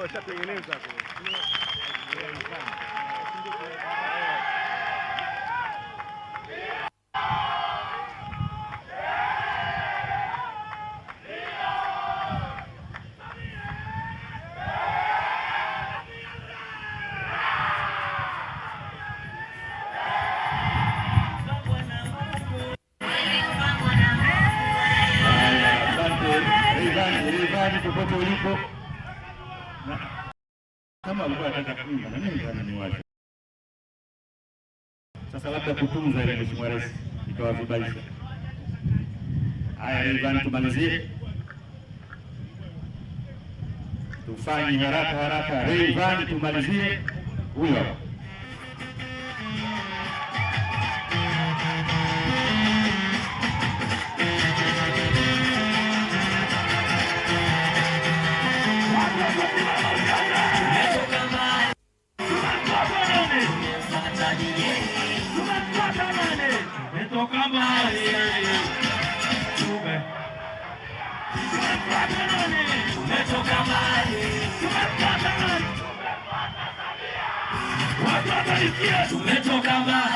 washatengeneza popote ulipo. Kama alikuwa anataka kuimba na mimi ndio niwache. Sasa labda kutunza ile Mheshimiwa Rais ikawa vibaisha. Haya, Rayvanny tumalizie. Tufanye haraka. Rayvanny tumalizie. Huyo. Tumetoka mbali.